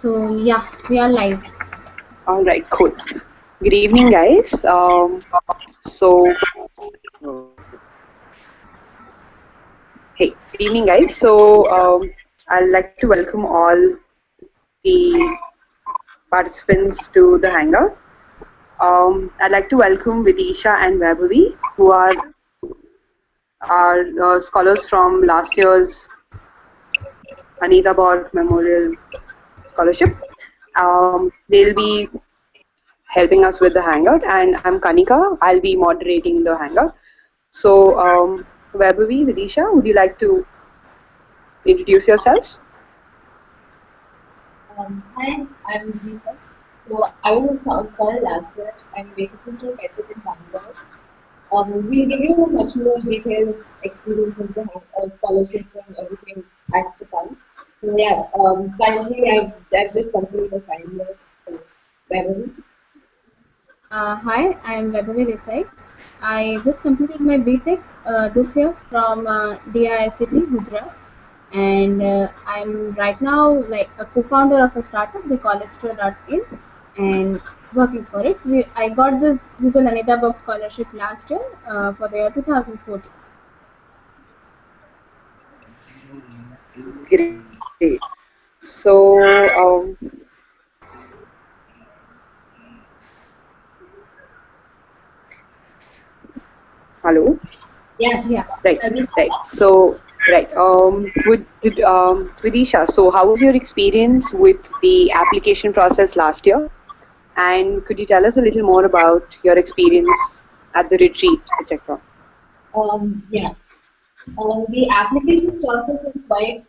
So yeah, we are live. All right, cool. Good evening, guys. So, hey, good evening, guys. I'd like to welcome all the participants to the Hangout. I'd like to welcome Vidisha and Vaibhavi, who are our scholars from last year's Anita Borg Memorial Scholarship. They'll be helping us with the Hangout, and I'm Kanika. I'll be moderating the Hangout. Vaibhavi, Vidisha, would you like to introduce yourselves? Hi, I'm Anita. So I was a scholar last year. I'm basically from Pacific in Bangalore. We'll give you much more detailed experience of the scholarship and everything has to come. So yeah, currently I've just completed the final year. So, Beverly. Hi, I am Vaibhavi Desai. I just completed my BTech this year from DICT Gujarat, and I'm right now like a co-founder of a startup, the College2.in, and working for it. I got this Google Anita Box scholarship last year for the year 2014. Great. So, hello. Yeah, Yeah. Right. Vidisha, so how was your experience with the application process last year? And could you tell us a little more about your experience at the retreat, etc.? yeah. The application process is quite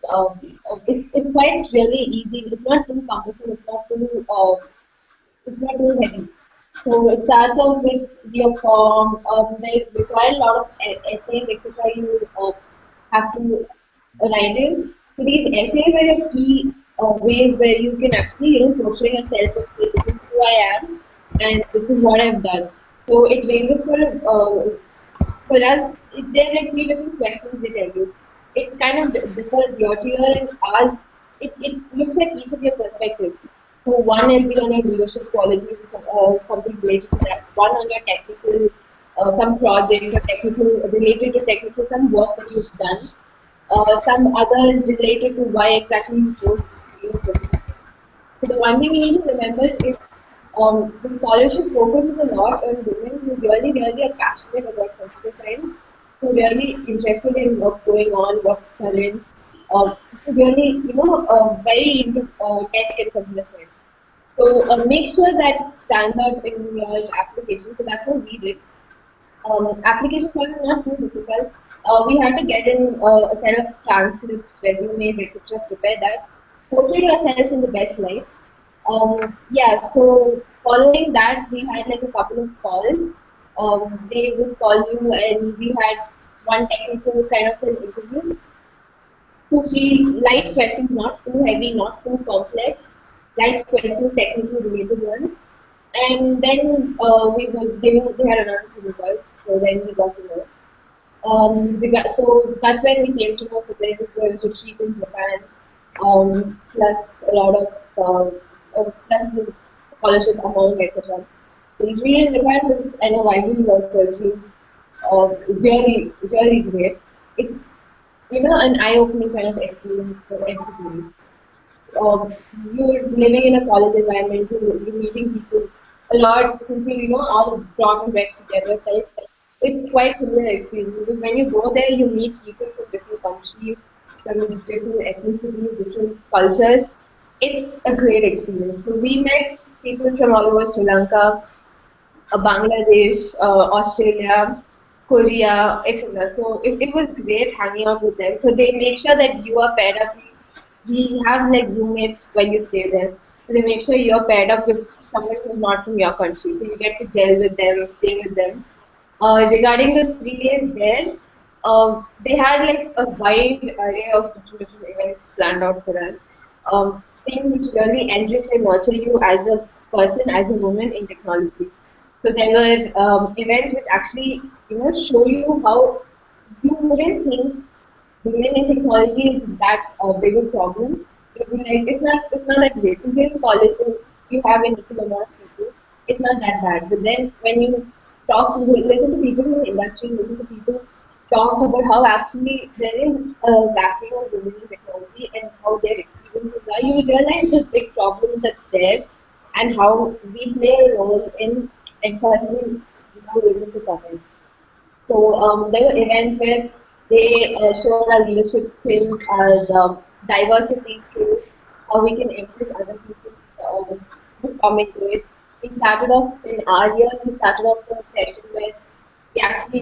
it's quite really easy. It's not too cumbersome. It's not too heavy. So it starts off with your form. They require a lot of essays, etc. You have to write in. So these essays are your key ways where you can actually portray yourself and say this is who I am and this is what I've done. So it ranges for us. There are like three different questions they tell you. It kind of differs year to year and ours. It looks at each of your perspectives. So one will be on your leadership qualities, something related to that. One on your technical, some project or technical related to technical, some work that you've done. Some others related to why exactly you chose this field. So the one thing we need to remember is the scholarship focuses a lot on women who really are passionate about computer science, who really interested in what's going on, what's current, who really, very into tech and computer science. So make sure that stands out in your application. So that's what we did. Application was not too difficult. We had to get in a set of transcripts, resumes, etc. Prepare that. Portray yourself in the best light. Yeah, so following that, we had like a couple of calls. They would call you, and we had one technical kind of an interview to see light questions, not too heavy, not too complex, light questions, technically related ones. And then they had announced the results, so then we got to know. So that's when we came to know. So there was the retreat in Japan, plus a lot of plus the scholarship amount, etc. The retreat in Japan was, I know, widely loved, so she's really great. It's an eye-opening kind of experience for everybody. You're living in a college environment, you're meeting people a lot since you all brought and back together type. It's quite similar experience because when you go there, you meet people from different countries, from different ethnicities, different cultures. It's a great experience. So we met people from all over Sri Lanka, Bangladesh, Australia, Korea, etc. So it was great hanging out with them. So they make sure that you are paired up. We have like roommates when you stay there. So they make sure you're paired up with someone who's not from your country. So you get to gel with them, stay with them. Regarding those 3 days there, they had like a wide array of different events planned out for us. Things which really enrich and nurture you as a person, as a woman in technology. So there were events which actually, show you how you wouldn't think women in technology is that big a problem. Like it's not that great. Because you're in college and you have an equal amount of people, it's not that bad. But then when you listen to people in the industry, listen to people talk about how actually there is a lacking of women in technology and how their experiences are, you realize the big problem that's there and how we play a role in encouraging more women to come in. So there were events where they showed our leadership skills, our diversity skills, how we can improve other people who come into it. We started off in our year, we started off a session where we actually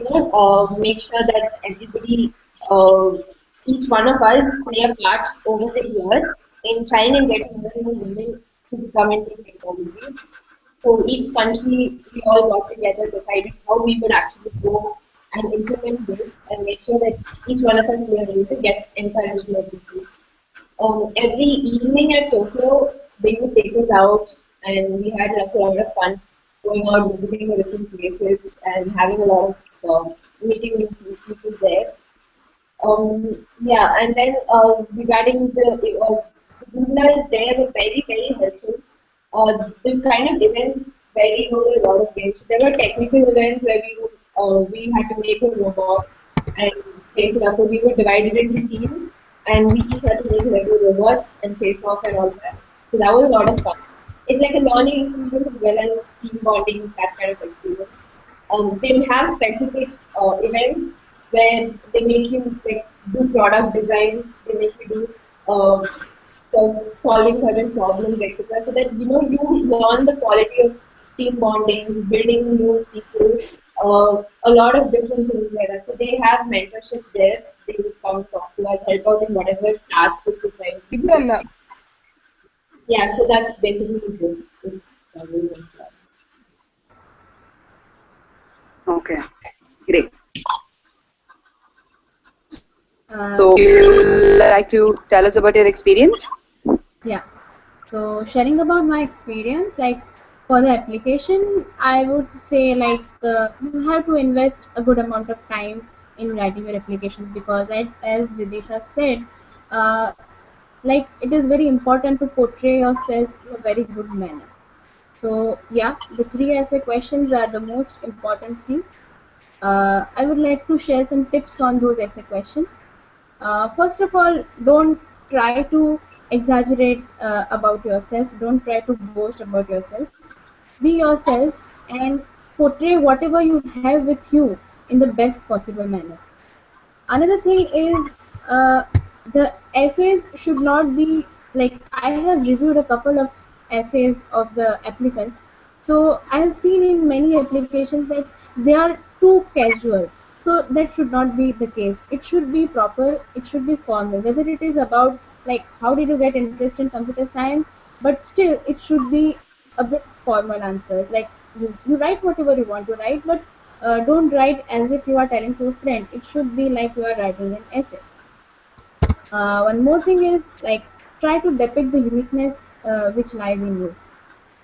make sure that everybody, uh, each one of us play a part over the year in trying and getting more and more women to come into technology. So each country, we all got together, decided how we would actually go and implement this and make sure that each one of us were able to get encouraged more people. Every evening at Tokyo, they would take us out and we had like a lot of fun going out, visiting the different places and having a lot of meeting new people there. Yeah, and then regarding the Gundlas, they were very, very helpful. The kind of events varied over a lot of games. There were technical events where we had to make a robot and face it off. So we were divided into teams, and we each had to make Lego robots and face off and all that. So that was a lot of fun. It's like a learning experience as well as team bonding, that kind of experience. They'll have specific events where they make you like do product design, they make you do solving certain problems, etc. So that you learn the quality of team bonding, building new people, a lot of different things like that. So they have mentorship there. They will come talk to us, help out in whatever task is assigned to Signal. us. Yeah, so that's basically this. As well. Okay, great. Uh, So, you like to tell us about your experience? yeah. So sharing about my experience, like for the application, I would say like you have to invest a good amount of time in writing your applications because as Vidisha said, uh, like it is very important to portray yourself in a very good manner. So yeah, the three essay questions are the most important things. I would like to share some tips on those essay questions. First of all, don't try to exaggerate about yourself. Don't try to boast about yourself. Be yourself and portray whatever you have with you in the best possible manner. Another thing is the essays should not be like I have reviewed a couple of essays of the applicants. So I have seen in many applications that they are too casual. So that should not be the case. It should be proper. It should be formal. Whether it is about like how did you get interest in computer science, but still it should be a bit formal answers. Like you write whatever you want to write, but don't write as if you are telling to a friend. It should be like you are writing an essay. One more thing is like try to depict the uniqueness which lies in you.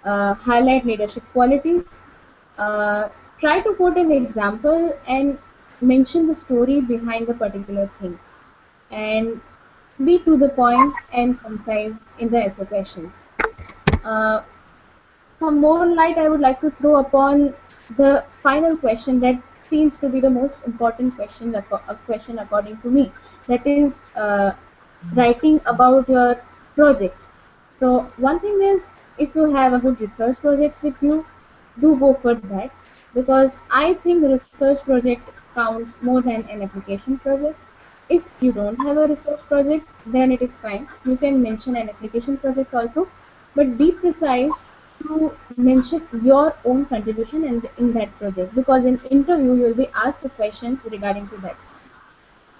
Highlight leadership qualities. Try to quote an example and mention the story behind the particular thing. And be to the point and concise in the essay questions. Uh, some more light I would like to throw upon the final question that seems to be the most important question, a question according to me, that is writing about your project. So one thing is if you have a good research project with you, do go for that because I think the research project counts more than an application project. If you don't have a research project, then it is fine. You can mention an application project also, but be precise to mention your own contribution in that project because in interview you will be asked the questions regarding to that.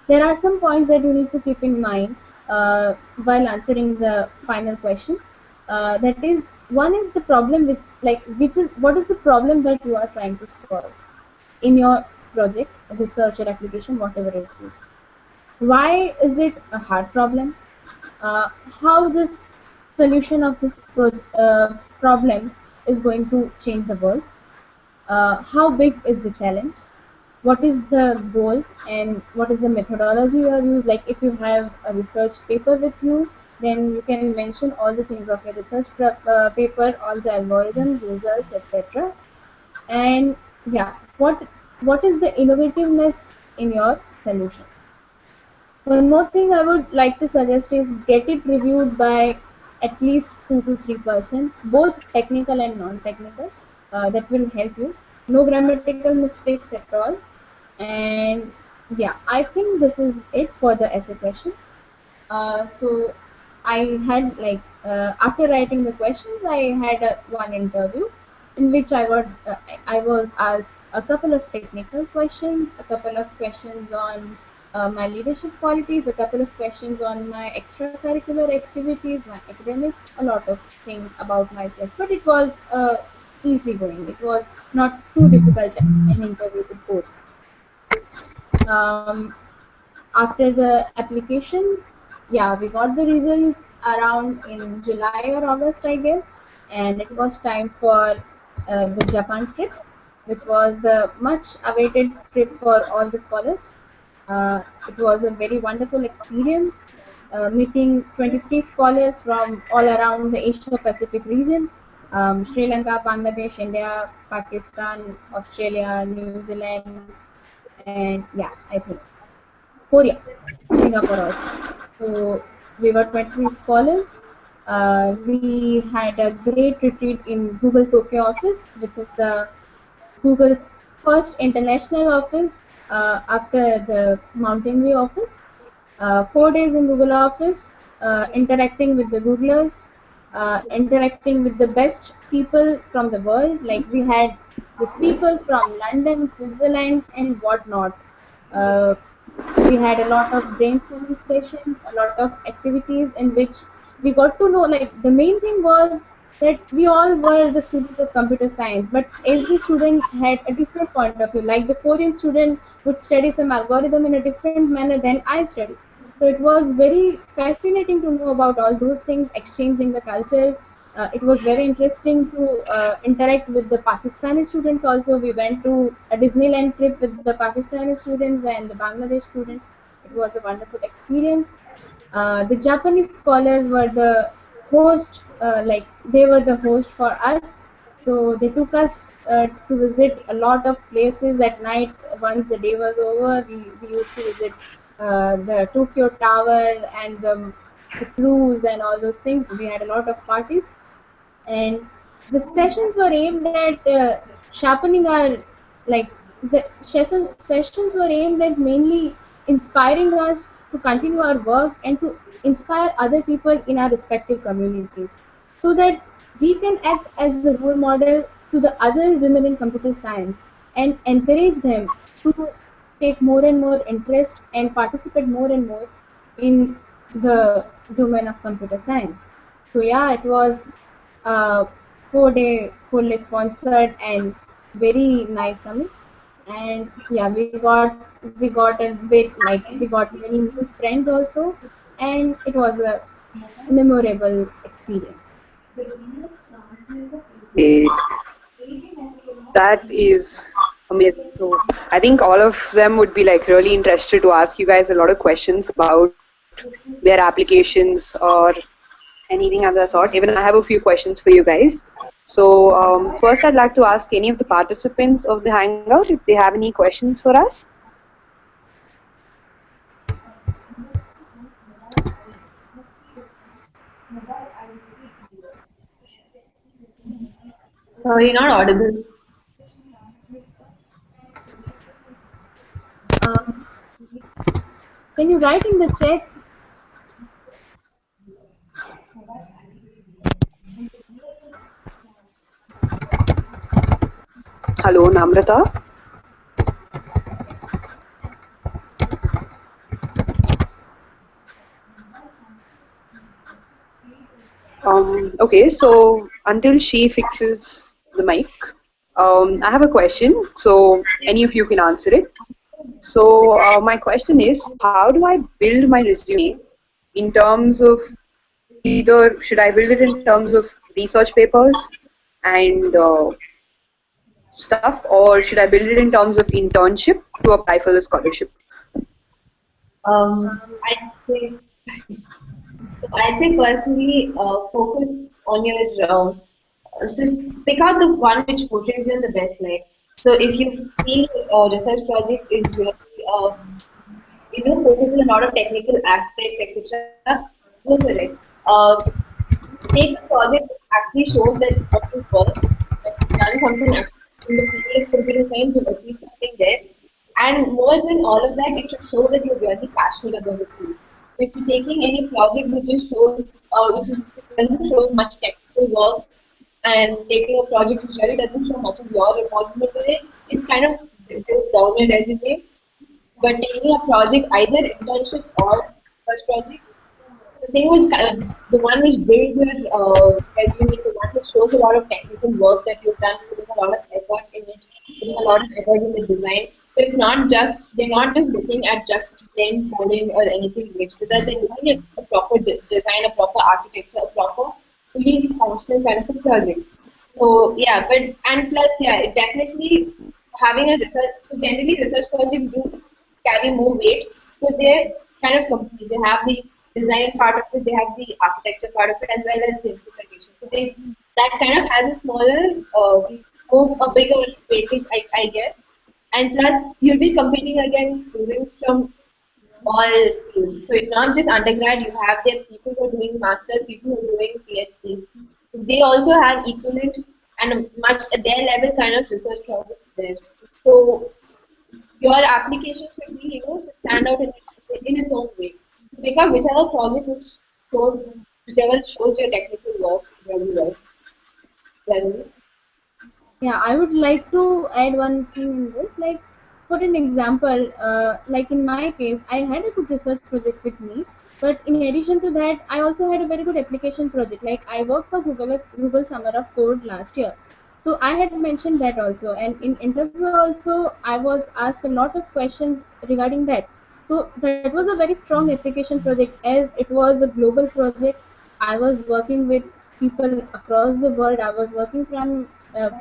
There are some points that you need to keep in mind while answering the final question. That is, one is the problem with like which is what is the problem that you are trying to solve in your project, research or application, whatever it is. Why is it a hard problem? How this solution of this problem is going to change the world? How big is the challenge? What is the goal and what is the methodology you have used? Like if you have a research paper with you, Then you can mention all the things of your research paper, all the algorithms, results, etc. And yeah, what is the innovativeness in your solution? One more thing I would like to suggest is get it reviewed by at least 2 to 3%, both technical and non-technical. That will help you. No grammatical mistakes at all. And yeah, I think this is it for the essay questions. So I had after writing the questions, I had one interview in which I was asked a couple of technical questions, a couple of questions on my leadership qualities, a couple of questions on my extracurricular activities, my academics, a lot of things about myself. But it was easy going. It was not too difficult an interview to go. Um, After the application, yeah, we got the results around in July or August, I guess, and it was time for the Japan trip, which was the much awaited trip for all the scholars. It was a very wonderful experience, meeting 23 scholars from all around the Asia Pacific region, Sri Lanka, Bangladesh, India, Pakistan, Australia, New Zealand, and yeah, I think Korea, Singapore also. So we were 23 scholars. We had a great retreat in Google Tokyo office, which is the Google's first international office after the Mountain View office. 4 days in Google office, interacting with the Googlers, interacting with the best people from the world. Like we had the speakers from London, Switzerland, and whatnot. Uh, we had a lot of brainstorming sessions, a lot of activities in which we got to know, like the main thing was that we all were the students of computer science, but every student had a different point of view. Like the Korean student would study some algorithm in a different manner than I studied. So it was very fascinating to know about all those things, exchanging the cultures. It was very interesting to interact with the Pakistani students also. We went to a Disneyland trip with the Pakistani students and the Bangladesh students. It was a wonderful experience. The Japanese scholars were the host, they were the host for us. So they took us to visit a lot of places at night. Once the day was over, we used to visit the Tokyo Tower and the cruise and all those things. We had a lot of parties, and the sessions were aimed at sharpening our like the sessions were aimed at mainly inspiring us to continue our work and to inspire other people in our respective communities, so that we can act as the role model to the other women in computer science and encourage them to take more and more interest and participate more and more in the domain of computer science. So yeah, it was a 4 day fully sponsored and very nice summit. And yeah, we got a bit, like we got many new friends also, and it was a memorable experience. Okay, that is amazing. So I think all of them would be like really interested to ask you guys a lot of questions about their applications or anything of that sort. Even I have a few questions for you guys. So first, I'd like to ask any of the participants of the Hangout if they have any questions for us. Sorry, not audible. Um, can you write in the chat? Hello, Namrata. Okay, so until she fixes the mic, I have a question. So any of you can answer it. So my question is, how do I build my resume in terms of either should I build it in terms of research papers and stuff, or should I build it in terms of internship to apply for the scholarship? I think So I'd say personally, focus on your, just pick out the one which portrays you in the best light. So if you feel a research project is really, focuses a lot of technical aspects, etc., go for it. Take a project that actually shows that what you work, that you've done something in the field of computer science, you've achieved something there. And more than all of that, it should show that you're really passionate about the field. So if you're taking any project which just shows, which doesn't show much technical work, and taking a project which really doesn't show much of your involvement in it, it kind of builds down your resume. But taking a project, either internship or first project, the thing was the one which builds your resume, the one which shows a lot of technical work that you've done, putting a lot of effort in it, putting a lot of effort in the design. So it's not just they're not just looking at just plain coding or anything related to that. They're looking at a proper design, a proper architecture, a proper fully functional kind of a project. So yeah, but and plus yeah, it definitely having a research. So generally, research projects do carry more weight because they're kind of complete. They have the design part of it, they have the architecture part of it, as well as the implementation. So they that kind of has a smaller, a bigger weightage, I guess. And plus, you'll be competing against students from all fields. So it's not just undergrad, you have there people who are doing masters, people who are doing PhD. They also have equivalent and much at their level kind of research projects there. So your application should be, stand out in its own way. Pick up whichever project shows, whichever shows your technical work very well. Well, Yeah, I would like to add one thing in this. Like, for an example, like in my case, I had a good research project with me, but in addition to that, I also had a very good application project. Like, I worked for Google Summer of Code last year, so I had mentioned that also. And in interview also, I was asked a lot of questions regarding that. So that was a very strong application project as it was a global project. I was working with people across the world. I was working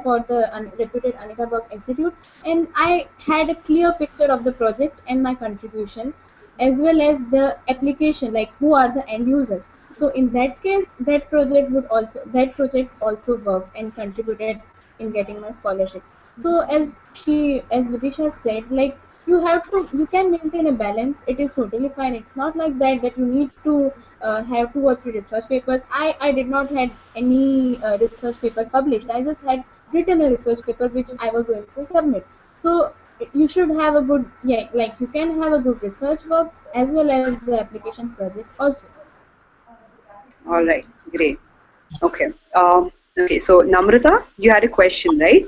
for the reputed Anita Borg Institute, and I had a clear picture of the project and my contribution, as well as the application, like who are the end users. So in that case, that project also worked and contributed in getting my scholarship. So as Vidisha said, like you can maintain a balance. It is totally fine. It's not like that you need to have 2 or 3 research papers. I did not had any research paper published. I just had written a research paper which I was going to submit. So you should have a good, yeah, like you can have a good research work as well as the application project also. All right, great. Okay. Okay, so Namrata, you had a question, right?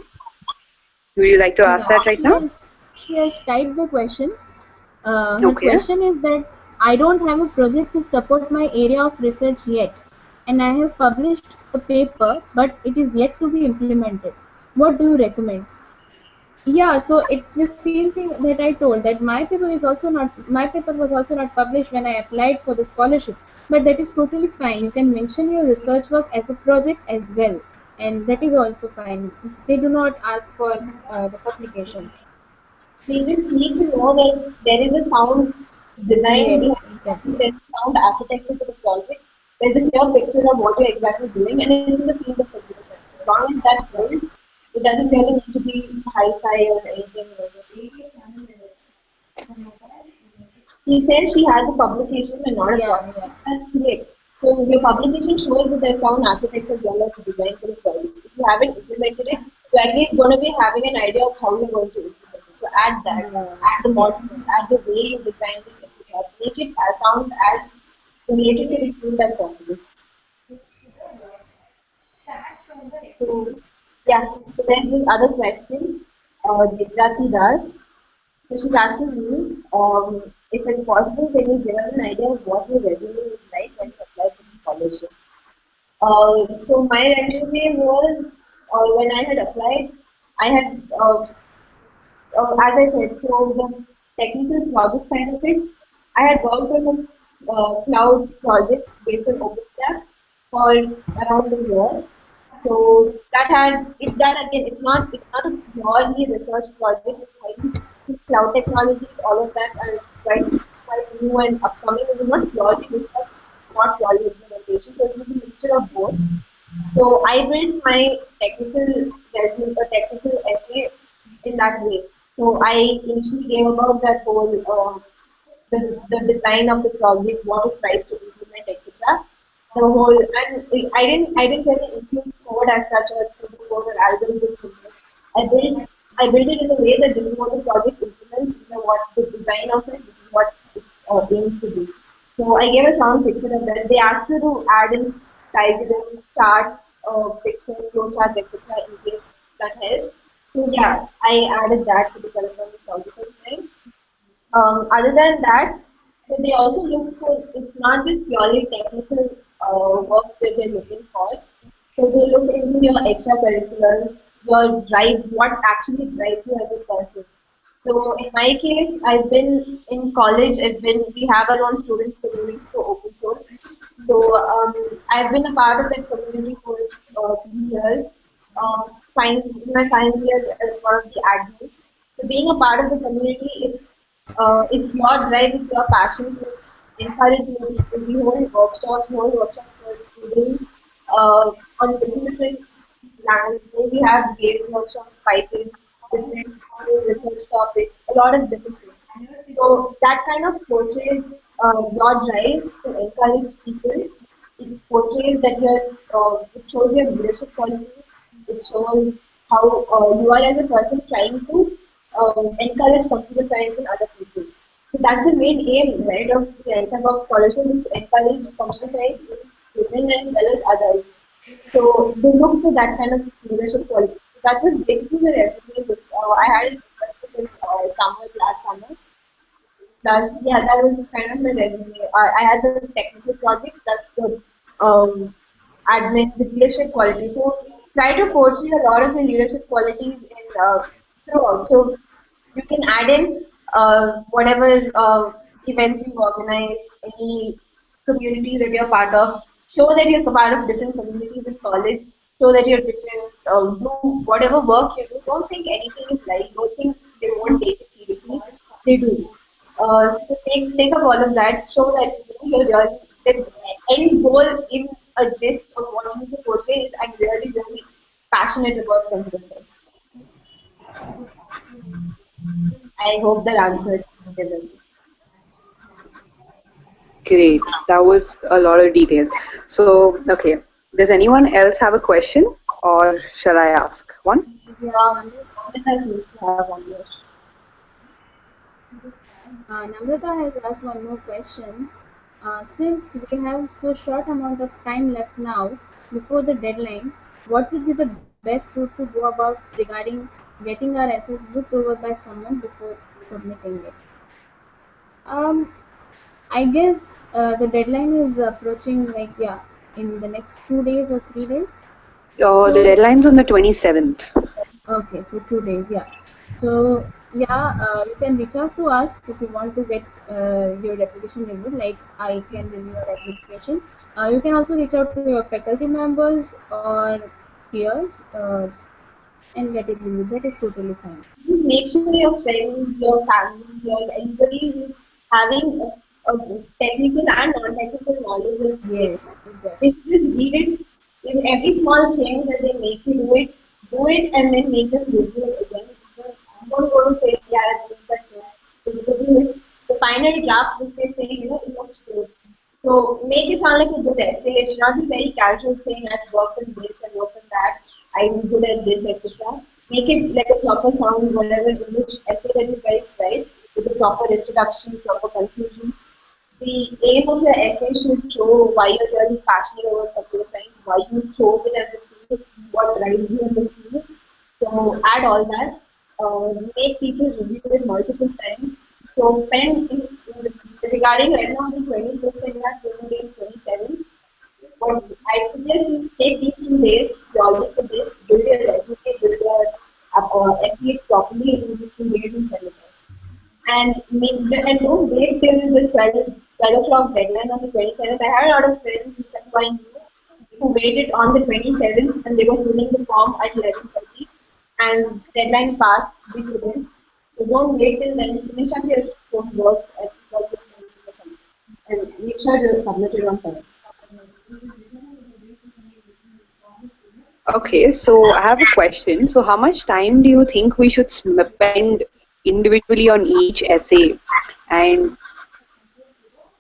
Would you like to ask Yeah, that right now? she has typed the question. Her Okay. question is that I don't have a project to support my area of research yet, and I have published a paper, but it is yet to be implemented. What do you recommend? Yeah, so it's the same thing that I told, that my paper was also not published when I applied for the scholarship, but that is totally fine. You can mention your research work as a project as well, and that is also fine. They do not ask for the publication. we just need to know that there is a sound design Yes, behind the project, exactly. there's a sound architecture for the project, there's a clear picture of what you're exactly doing, and it's in the field of computer science. As long as that holds, it doesn't really need to be hi-fi or anything like that. She says she has a publication and not a Yeah, project. yeah. That's great. So your publication shows that there's sound architecture as well as design for the project. If you haven't implemented it, you're at least going to be having an idea of how you're going to implement it. So add that, Yeah, add the yes, modules, add the way you designed it, etc. Make it as sound as related to the field as possible. So yeah, so there's this other question, Devrati does. So she's asking me, if it's possible, can you give us an idea of what your resume is like when you apply for the scholarship? So my resume was, when I had applied, I had, as I said, so the technical project side of it, I had worked on a cloud project based on OpenStack for around a year. So that again, it's not a purely research project. It's highly cloud technologies, all of that are quite new and upcoming. It was not purely research not purely implementation. So it was a mixture of both. So I built my technical resume, a technical essay in that way. So I initially gave about that whole the design of the project, what it tries to implement, etc. The whole and I didn't really include code as such or through code or algorithm. I built it in a way that this is what the project implements, this is what the design of it, this is what it aims to do. So I gave a sound picture of that. They asked you to add in diagrams, charts, pictures, flowcharts, etc. in case that helps. So yeah, I added that to the corresponding project design. Other than that, so they also look for, it's not just purely technical work that they're looking for. So they look into your extracurriculars, your drive, what actually drives you as a person. So in my case, I've been in college. We have our own student community for open source. So I've been a part of that community for 3 years. In my final year as one of the admins. So being a part of the community, it's your drive, it's your passion to encourage you. We hold workshops for students on different languages. We have base workshops, Python, different research topics, a lot of different things. So that kind of portrays your drive to encourage people. It portrays that it shows your leadership qualities. It shows how you are as a person trying to encourage computer science in other people. So that's the main aim, right, of the Anita scholarship is to encourage computer science in children as well as others. So they look for that kind of leadership quality. So that was basically the resume. I had it in last summer. Yeah, that was kind of my resume. I had the technical project plus the admin, the leadership quality. So try to portray a lot of the leadership qualities in throughout. So you can add in whatever events you've organized, any communities that you're part of. Show that you're part of different communities in college. Show that you're different. Do whatever work you do. Don't think anything is right. Don't think they won't take it seriously. They do. So take up all of that. Show that you're really the end goal in a gist of what you need to portray is I'm really passionate about computer science. I hope that answered everything. Great. That was a lot of detail. So, okay. Does anyone else have a question or shall I ask one? Yeah, Namrata, Namrata seems to have one more. Namrata has asked one more question. Since we have so short amount of time left now before the deadline, what would be the best route to go about regarding getting our essays looked over by someone before submitting it? Um, I guess the deadline is approaching like yeah in the next 2 days or 3 days. The So deadline's on the 27th. okay, so 2 days, yeah. So yeah, you can reach out to us if you want to get your application reviewed. Like I can review your application. You can also reach out to your faculty members or peers and get it reviewed. That is totally fine. Just make sure your friends, your family, your anybody who's having a technical and non-technical knowledge of it, Yes, they exactly. should just read it. In every small change that they make you do it and then make them review it again. Don't go to say, yeah, I did that change. So you could do it. The final draft which they say, it looks good. So make it sound like a good essay. It should not be very casual saying I've worked on this and worked on that. I'm good at this, etc. Make it like a proper sound, whatever English essay that you guys write, with a proper introduction, proper conclusion. The aim of your essay should show why you're really passionate about computer science, why you chose it as a field, what drives you in the field. So add all that. Make people review it multiple times. So regarding right now the 25th and that 20 days, 27th. What I suggest is take these 2 days purely for this, build your resume, build your essays properly in these 2 days and send it out. And don't wait till the 12 o'clock deadline on the 27th. I had a lot of friends who I knew who waited on the 27th and they were filling the form at 11:30 and deadline passed, they couldn't. So don't wait till then, finish up your homework at 12 or something. and make sure you submit it on time. Okay, so I have a question. So how much time do you think we should spend individually on each essay, and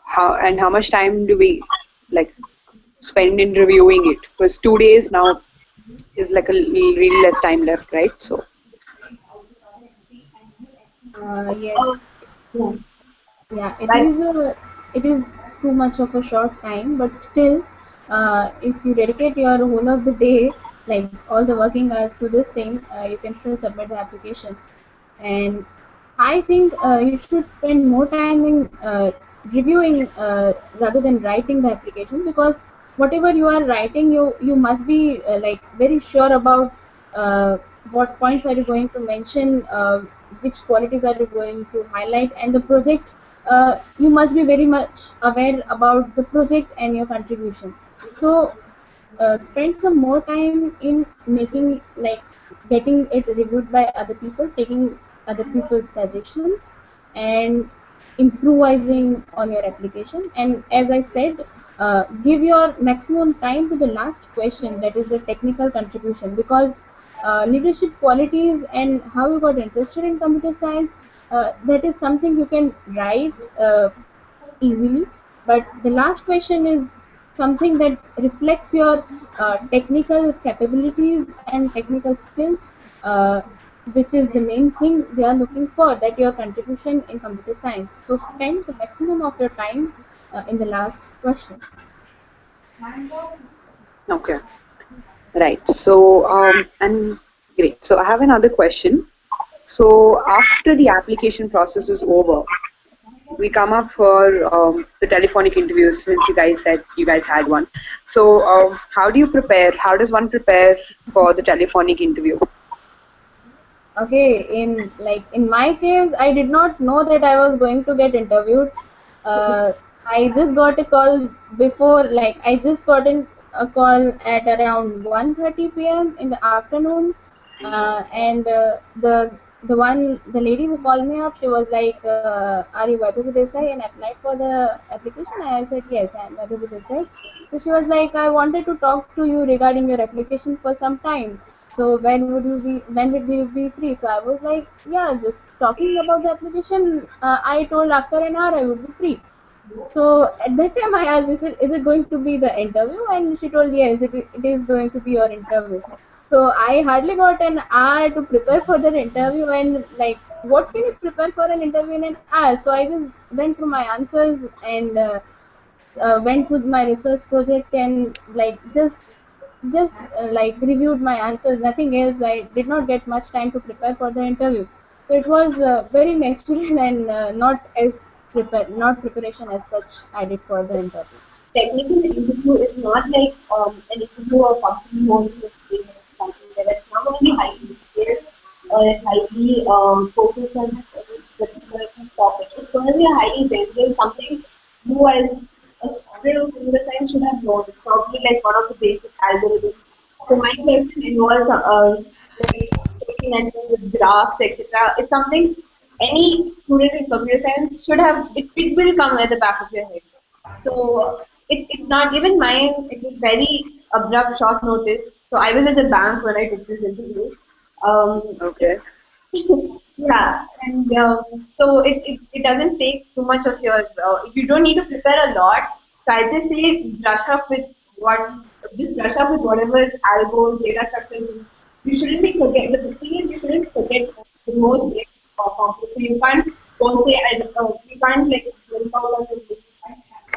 how much time do we like spend in reviewing it? Because 2 days now is like a really less time left, right? So Yes. Yeah. Yeah, But it is too much of a short time, but still, if you dedicate your whole of the day, like all the working hours to this thing, you can still submit the application. And I think you should spend more time in reviewing rather than writing the application, because whatever you are writing, you must be like very sure about what points are you going to mention, which qualities are you going to highlight, and the project. You must be very much aware about the project and your contribution. So spend some more time in making, like, getting it reviewed by other people, taking other people's suggestions, and improvising on your application. And as I said, give your maximum time to the last question, that is the technical contribution, because leadership qualities and how you got interested in computer science, that is something you can write easily, but the last question is something that reflects your technical capabilities and technical skills, which is the main thing they are looking for, that your contribution in computer science. So spend the maximum of your time in the last question. okay, right. So and great. So I have another question. So after the application process is over, we come up for the telephonic interviews, since you guys said you guys had one. So how do you prepare? How does one prepare for the telephonic interview? Okay, in my case, I did not know that I was going to get interviewed. I just got a call before, like I just got a call at around 1:30 p.m. in the afternoon, and the lady who called me up, she was like, "Are you Vaibhavi Desai and applied for the application?" I said, "Yes, I am Vaibhavi Desai." So she was like, "I wanted to talk to you regarding your application for some time. So when would you be free?" So I was like, "Yeah, just talking about the application." I told after an hour I would be free. So at that time I asked, is it going to be the interview? And she told, yes, it is going to be your interview. So I hardly got an hour to prepare for that interview, and like, what can you prepare for an interview in an hour? So I just went through my answers and went with my research project, and like just like reviewed my answers, nothing else. I did not get much time to prepare for the interview, so it was very natural and not preparation as such I did for the interview. technical interview is not like an interview a company wants to place something there. It's not only highly detailed or highly focused on any particular topic. It's going to be a highly sensitive, something you as a student of computer science should have known. Probably like one of the basic algorithms. So my question involves like looking at with graphs, etc. It's something any student in computer science should have. It will come at the back of your head. So it's not even mine. It was very abrupt, short notice. So I was at the bank when I took this interview. It, Okay. yeah, and it doesn't take too much of your. You don't need to prepare a lot. So I just say brush up with what, just brush up with whatever algos, data structures. You shouldn't be forget. The thing is, you shouldn't forget the most basic complex. So you can't go say you can't like blank out on the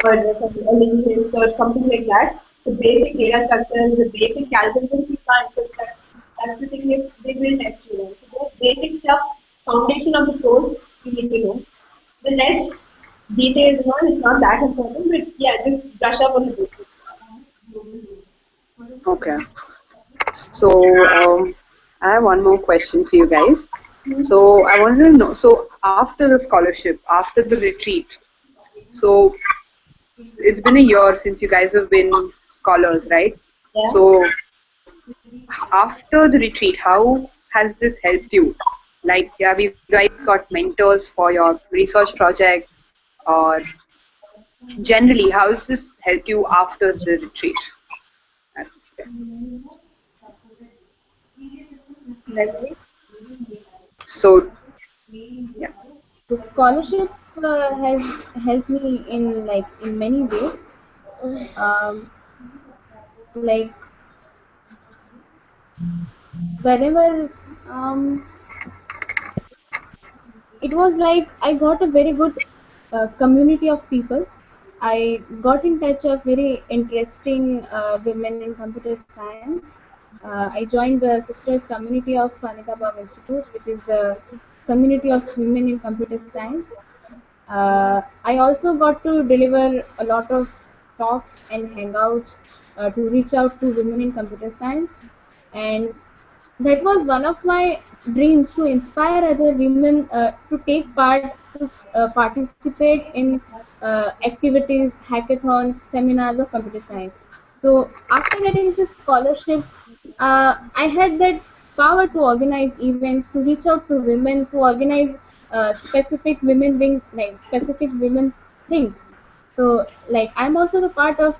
or some a link list or something like that. The basic data structures, the basic algorithms you can't, because that's the thing they will test you on. So those basic stuff, foundation of the course you need to know. The rest details and all, it's not that important, but yeah, just brush up on the basics. Okay. So I have one more question for you guys. So I wanted to know. So after the scholarship, after the retreat, so it's been a year since you guys have been scholars, right? Yeah. So after the retreat, how has this helped you? Like, have you guys got mentors for your research projects, or generally, how has this helped you after the retreat? Yes. Like So, yeah. the scholarship has helped me in many ways. Um, like whenever it was like I got a very good community of people. I got in touch of very interesting women in computer science. I joined the sisters community of Anita Borg Institute, which is the community of women in computer science. I also got to deliver a lot of talks and hangouts to reach out to women in computer science, and that was one of my dreams to inspire other women to take part, to participate in activities, hackathons, seminars of computer science. So after getting this scholarship, I had that power to organize events, to reach out to women, to organize specific women wing, like specific women things. So, like, I'm also the part of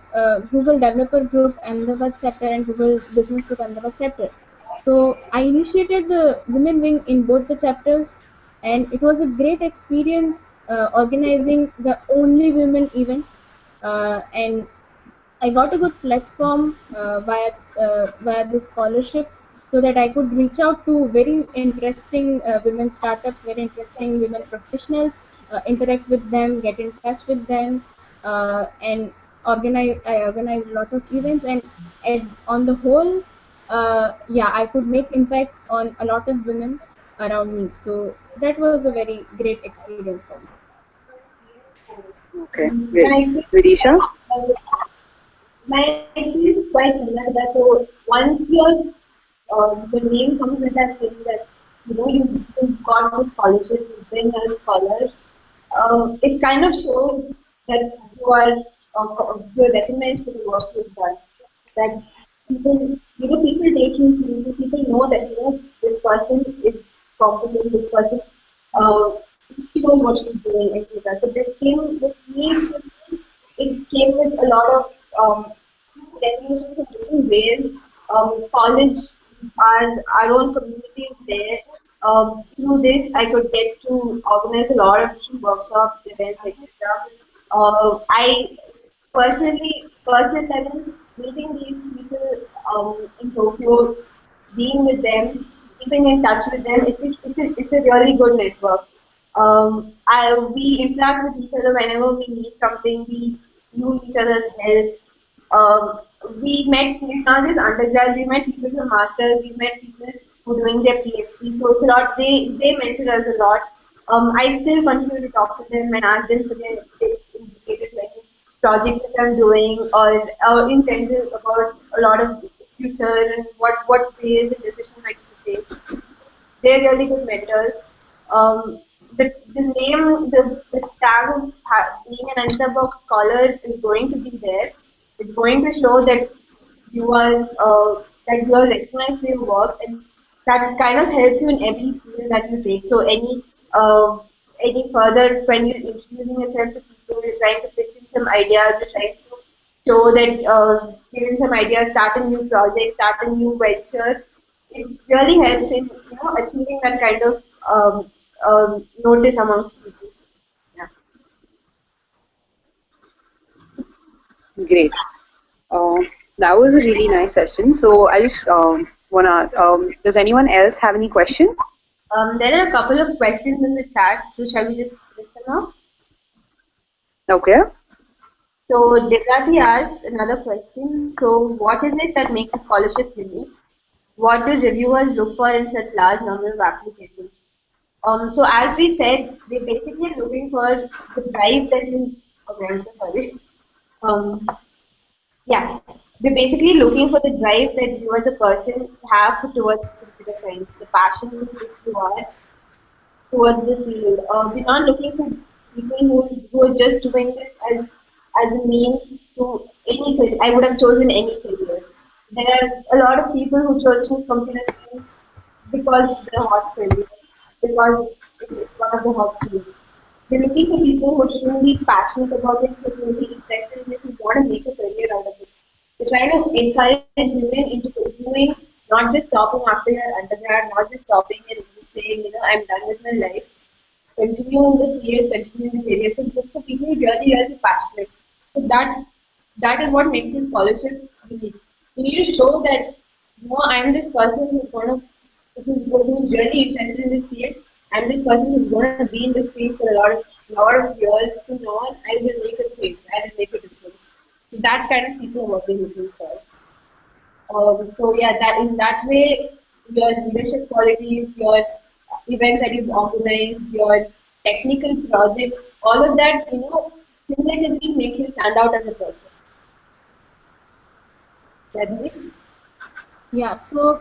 Google Developer Group Ahmedabad chapter and Google Business Group Ahmedabad chapter. So, I initiated the women wing in both the chapters, and it was a great experience organizing the only women events. And I got a good platform via this scholarship, so that I could reach out to very interesting women startups, very interesting women professionals, interact with them, get in touch with them, and organize. I organized a lot of events, and on the whole, yeah, I could make impact on a lot of women around me. So that was a very great experience for me. Okay, great. My experience, Vidisha? my experience is quite similar to that. So once your name comes with that thing that you got the scholarship, you've been a scholar, it kind of shows that you're recognized for the work you've done. That people take you seriously. People know that this person is competent. This person, uh, she knows what she's doing, etc. So this came with me. It came with a lot of definitions in different ways. College and our own community is there. Through this, I could get to organize a lot of different workshops, events, etc. I personal level, meeting these people in Tokyo, being with them, keeping in touch with them, it's a really good network. We interact with each other whenever we need something. We use each other's help. Um, we met, it's not just undergrads, we met people from masters, we met people who are doing their PhD. So it's a lot, they mentored us a lot. I still continue to talk to them and ask them for their tips, indicated like projects which I'm doing, or in general about a lot of future and what ways and decisions I can take. They're really good mentors. The name, the tag of being an Anita scholar is going to be there. It's going to show that you are recognized for your work, and that kind of helps you in every field that you take. So any further when you're introducing yourself to people, you're trying to pitch in some ideas, you're trying to show that giving some ideas, start a new project, start a new venture, it really helps in achieving that kind of notice amongst people. Yeah. Great. That was a really nice session. So I just wanna. Does anyone else have any question? There are a couple of questions in the chat, so shall we just list them out? Okay. So Devrati asks another question. So what is it that makes a scholarship unique? What do reviewers look for in such large number of applications? So as we said, they're basically looking for the drive that you. Okay, I'm so sorry. Um, yeah, they're basically looking for the drive that you as a person have towards computer science, the passion which you are towards the field. We're not looking for people who are just doing this as a means to any career. I would have chosen any career. There are a lot of people who choose computer science because it's the hot career, because it's one of the hot fields. They're looking for people who are truly passionate about it, who are truly interested in it, who want to make a career out of it. They're trying to encourage women into pursuing, not just stopping after your undergrad, not just stopping and just saying, I'm done with my life. Continue in the field, continue in the career. So look for people who really, really passionate. So that is what makes your scholarship unique. You need to show that I'm this person who's really interested in this field. I'm this person who's going to be in this field for a lot of years to know, and I will make a change. I will make a difference. So that kind of people are what we're looking for. So yeah, that in that way, your leadership qualities, your events that you've organized, your technical projects, all of that, cumulatively make you stand out as a person. That's it. Yeah, so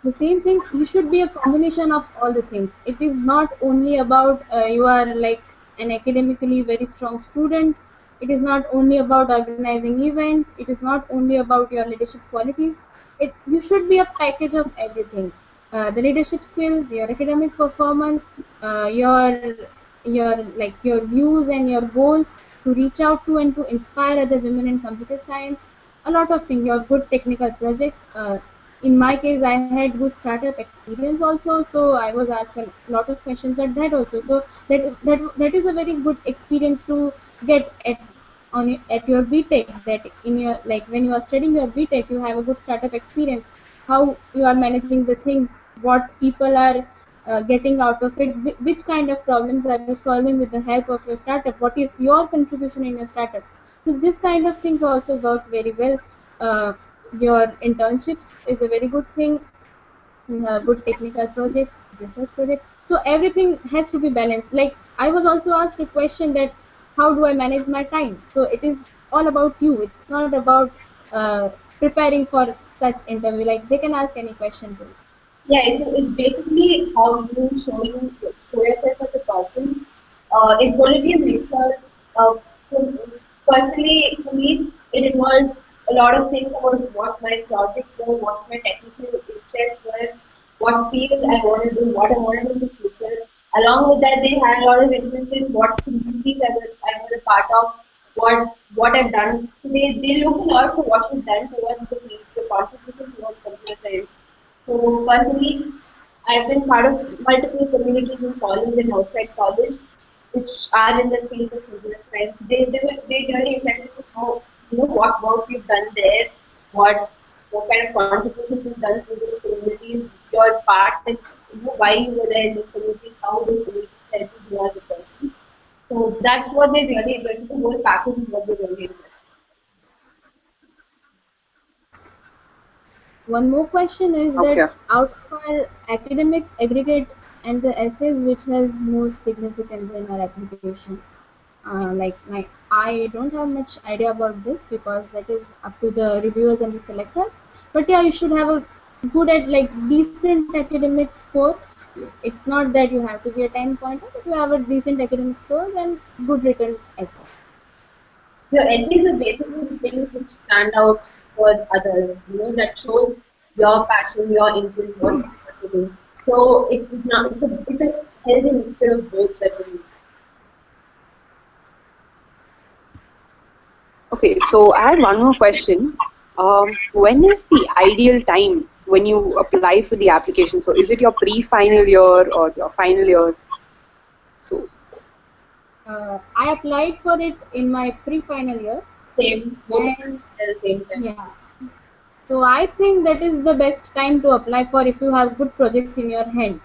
the same thing, you should be a combination of all the things. It is not only about you are like an academically very strong student. It is not only about organizing events. It is not only about your leadership qualities. You should be a package of everything. The leadership skills, your academic performance, your views and your goals to reach out to and to inspire other women in computer science. A lot of things, your good technical projects. In my case, I had good startup experience also, so I was asked a lot of questions at that also. So that is a very good experience to get at your BTech. That in your, like, when you are studying your BTech, you have a good startup experience, how you are managing the things, what people are getting out of it, which kind of problems are you solving with the help of your startup, what is your contribution in your startup. So this kind of things also work very well. uh, your internships is a very good thing. You have good technical projects, research projects, so everything has to be balanced. Like, I was also asked a question that how do I manage my time. So it is all about you. It's not about preparing for such interview. Like, they can ask any question to you. Yeah, it's basically how show yourself as a person. It's going to be a mixture of personally for me it involved a lot of things about what my projects were, what my technical interests were, what fields I want to do, what I want to do in the future. Along with that, they had a lot of interest in what communities I was a part of, what I've done. So they look a lot for what you've done towards the contribution towards computer science. So personally, I've been part of multiple communities in college and outside college, which are in the field of computer science. They really interested to know what work you've done there, what kind of contributions you've done to those communities, your part and why you were there in those communities, how those communities helped you as a person. So that's what they really interested. The whole package is what they really interested. One more question is that Okay. out of our academic aggregate and the essays, which has more significance in our application? I don't have much idea about this because that is up to the reviewers and the selectors. But yeah, you should have a good at like decent academic score. It's not that you have to be a 10 pointer, but you have a decent academic score and good written essays. Your essays are basically the things which stand out for others, that shows your passion, your interest, what you want to do. So it's not it's a healthy mixture of both that we need. Okay, so I had one more question. When is the ideal time when you apply for the application? So is it your pre-final year or your final year? So I applied for it in my pre-final year, Same, both of us and at the same time. yeah, so I think that is the best time to apply for if you have good projects in your hand.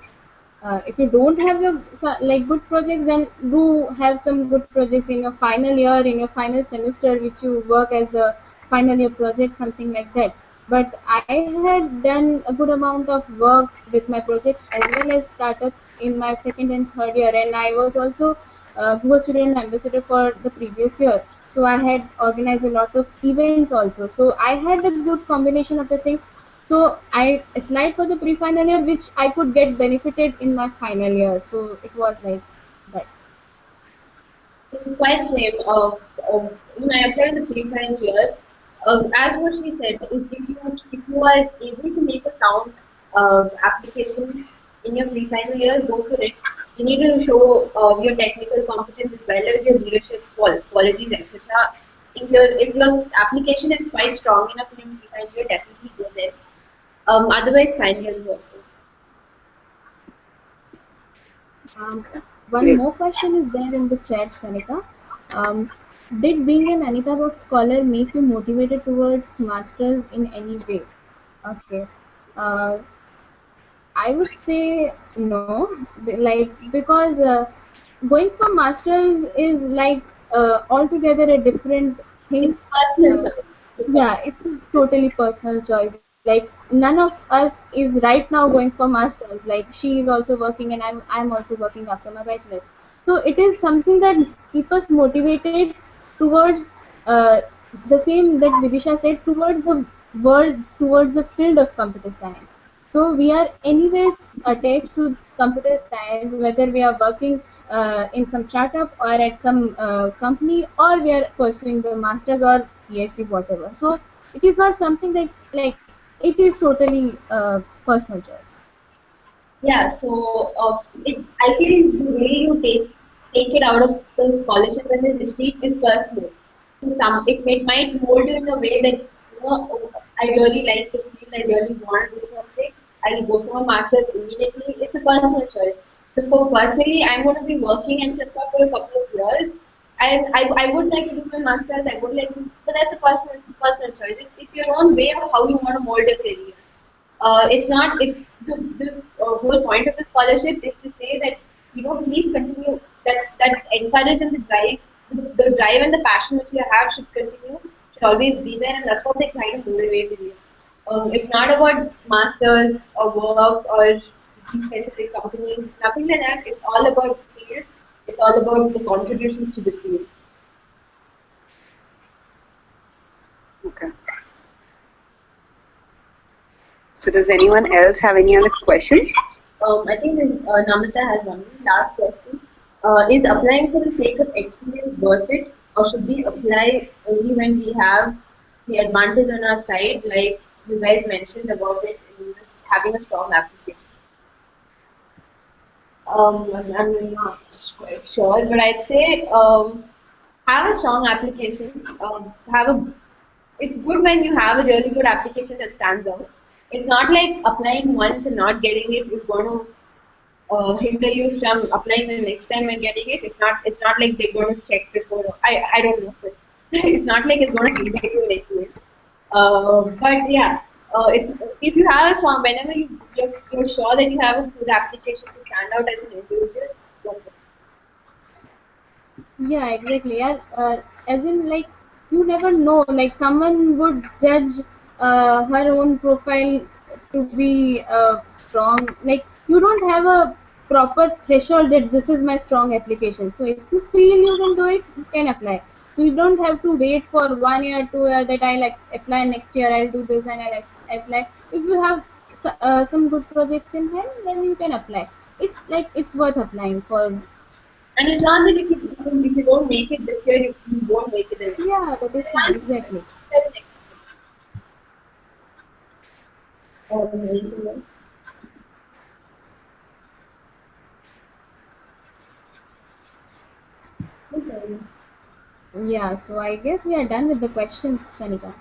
If you don't have your like good projects, then do have some good projects in your final year, in your final semester, which you work as a final year project, something like that. But I had done a good amount of work with my projects as well as startup in my second and third year, and I was also Google Student Ambassador for the previous year. So I had organized a lot of events also. So I had a good combination of the things. So I applied for the pre-final year, which I could get benefited in my final year. So it was like that. It's quite same. I applied the pre-final year. As what she said, if you are able to make a sound application in your pre-final year, go for it. you need to show your technical competence as well as your leadership qualities, etc. If your application is quite strong enough in your final year, definitely go there. Otherwise, final year is also. Um, One Great. more question is there in the chat, Sanika. Um, did being an Anita Box scholar make you motivated towards masters in any way? Okay. Uh, I would say no, because going for masters is like altogether a different It's thing. personal Uh, choice. yeah, it's a totally personal choice. Like none of us is right now going for masters. Like she is also working and I'm also working after my bachelor's. So it is something that keep us motivated towards the same that Vidisha said, towards the world, towards the field of computer science. So we are anyways attached to computer science, whether we are working in some startup or at some company, or we are pursuing the masters or PhD, whatever. So it is not something that like it is totally personal choice. Yeah, so I feel the way you take it out of the scholarship and the retreat is personal. So it might mold you in a way that oh, I really like the field, I really want to do something. I'll go for a master's immediately. It's a personal choice. So for personally, I'm going to be working in Flipkart for a couple of years. I would like to do my master's. I would like to, but that's a personal choice. It's your own way of how you want to mold a career. It's not it's this whole point of the scholarship is to say that please continue, that encourage and the drive and the passion which you have should continue, should always be there, and that's what they try to motivate in you. It's not about masters or work or these specific companies, nothing like that. It's all about the field. It's all about the contributions to the field. Okay. So does anyone else have any other questions? I think Namrata has one last question. Is applying for the sake of experience worth it, or should we apply only when we have the advantage on our side, like you guys mentioned about it in this having a strong application? I'm not quite sure, but I'd say have a strong application. Have a It's good when you have a really good application that stands out. It's not like applying once and not getting it is going to hinder you from applying the next time and getting it. It's not like they're going to check before. I don't know, but it's not like it's going to hinder you in any way. But yeah, it's if you have a strong, whenever you're sure that you have a good application to stand out as an individual, go for it. Yeah, exactly. Yeah, as in like you never know. Like someone would judge her own profile to be strong. Like you don't have a proper threshold that this is my strong application. So if you feel you can do it, you can apply. So you don't have to wait for 1 year, 2 year that I'll apply next year. I'll do this and I'll apply. If you have some good projects in hand, then you can apply. It's like it's worth applying for. And it's not that if you don't make it this year, you won't make it the next year. Yeah, that is And fine. once you make Exactly. it, then the next year. Anything else? Okay. Yeah, so I guess we are done with the questions, Sanika.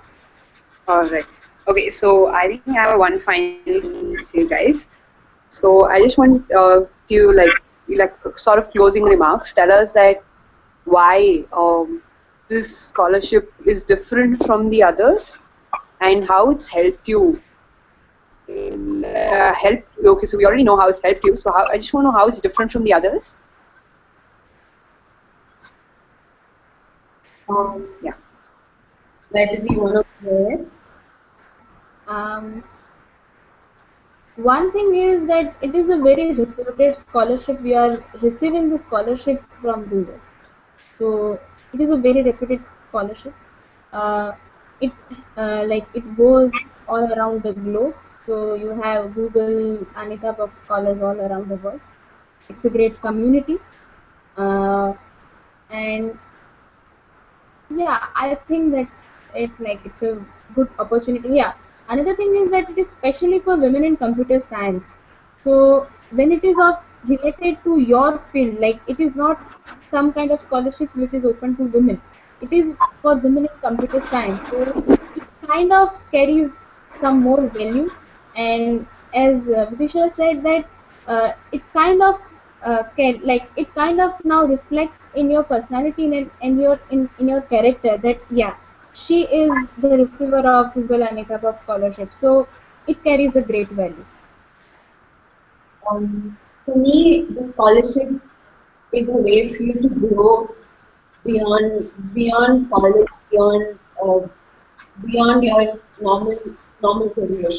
All right. Okay, so I think I have one final thing for you guys. So I just want to like sort of closing remarks. Tell us that why this scholarship is different from the others and how it's helped you. Okay, so we already know how it's helped you. So how, I just want to know how it's different from the others. Yeah. Where did we want to go? Um, One thing is that it is a very reputed scholarship. We are receiving the scholarship from Google. So it is a very reputed scholarship. Uh, it like it goes all around the globe. So you have Google Anita Box scholars all around the world. It's a great community. Uh, and yeah, I think that's it. Like it's a good opportunity. Yeah. Another thing is that it is specially for women in computer science. So when it is of related to your field. Like it is not some kind of scholarship which is open to women. It is for women in computer science. So it kind of carries some more value. And as Vidisha said that it kind of like it kind of now reflects in your personality and your in your character that yeah, she is the receiver of Google Anita of scholarship. So it carries a great value. For me, the scholarship is a way for you to grow beyond college, beyond your normal career.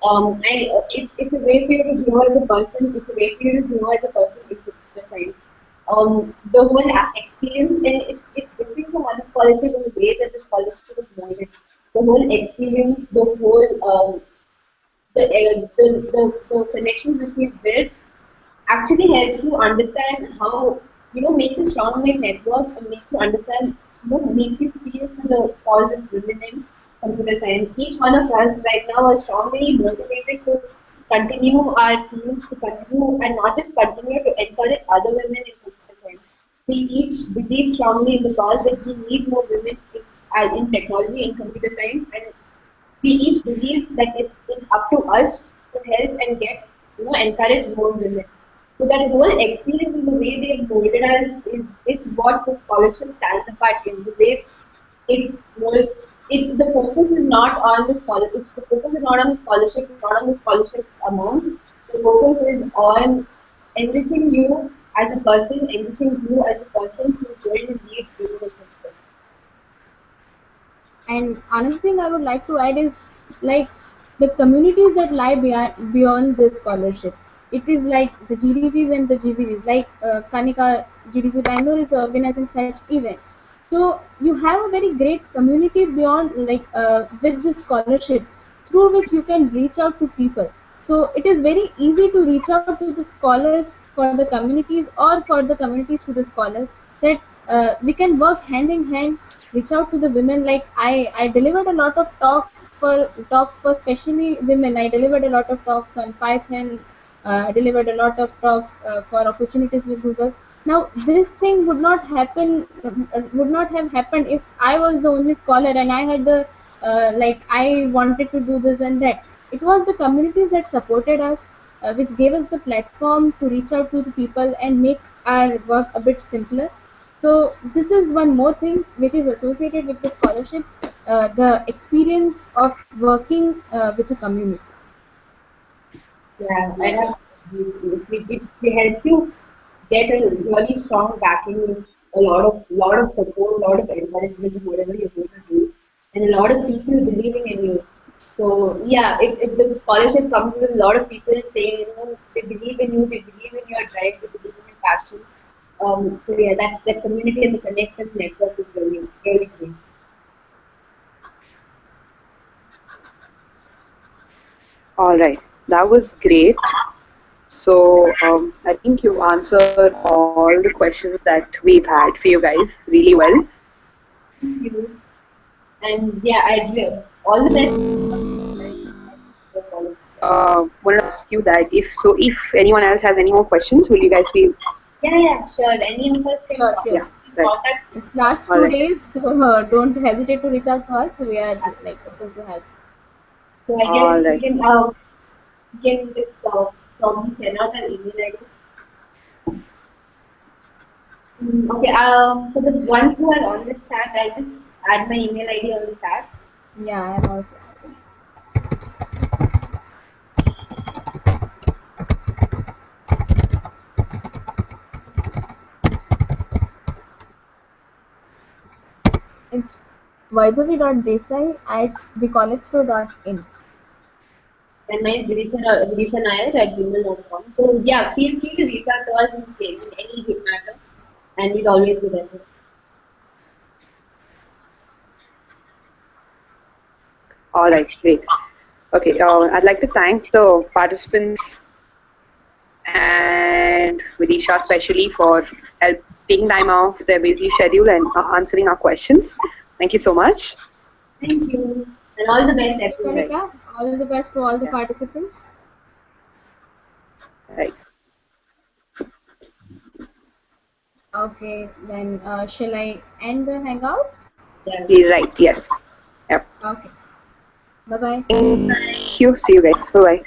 It's a way for you to grow as a person. It's a way for you to grow as a person in computer science. The whole experience, and it's different from other scholarship in the way that the scholarship is molded. The whole experience, the connections that we built actually helps you understand how, makes a strong mind network and makes you understand, makes you feel for the cause of women in computer science. Each one of us right now are strongly motivated to continue our fields, to continue and not just continue, to encourage other women in computer science. We each believe strongly in the cause that we need more women in technology, in computer science, and we each believe that it's up to us to help and get, encourage more women. So that whole experience and the way they've molded us is what the scholarship stands apart in. The way it was, the focus is not on the scholarship. The focus is not on the scholarship, not on the scholarship amount. The focus is on enriching you as a person, enriching you as a person who is going to lead women in success. And another thing I would like to add is like the communities that lie beyond this scholarship. It is like the GDGs and the GVGs, like Kanika GDC Bangalore is organizing such event. So you have a very great community beyond like with this scholarship through which you can reach out to people. So it is very easy to reach out to the scholars for the communities or for the communities to the scholars that we can work hand in hand, reach out to the women. Like I delivered a lot of talks for especially women. I delivered a lot of talks on Python. I delivered a lot of talks for opportunities with Google. Now this thing would not have happened if I was the only scholar and I had the like I wanted to do this and that. It was the communities that supported us, which gave us the platform to reach out to the people and make our work a bit simpler. So this is one more thing which is associated with the scholarship, the experience of working with a community. Yeah, I have. It helps you get a really strong backing, a lot of support, a lot of encouragement in whatever you're going to do, and a lot of people believing in you. So yeah, the scholarship comes with a lot of people saying, they believe in you, they believe in your drive, they believe in your passion. So yeah, that community and the connected network is really really great. All right, that was great. So I think you answered all the questions that we've had for you guys really well. Thank you. And yeah, all the best. Wanted to ask you that if anyone else has any more questions, will you guys feel? Yeah, sure. Any of us can Sure, sure. Yeah, right. contact. It's last All two right. days, so don't hesitate to reach out to us. We are like open to help. So I All guess right. you can just probably send out an email address. Okay. For the ones who are on this chat, I'll just add my email ID on the chat. Yeah, I'm also. It's vaibhavi.desai at thecollegepro.in. And my Vidisha Nair at gmail.com. So yeah, feel free to reach out to us in any matter, and we'd always be there. All right. Great. Okay. I'd like to thank the participants and Vidisha especially for taking time off their busy schedule and answering our questions. Thank you so much. Thank you, and all the best, Thank you, everyone. Right. Kanika. All the best to all the Yeah. participants. Right. Okay, then shall I end the hangout? Yeah. Right, yes. Yep. Okay. Bye bye. Thank you. See you guys. Bye bye.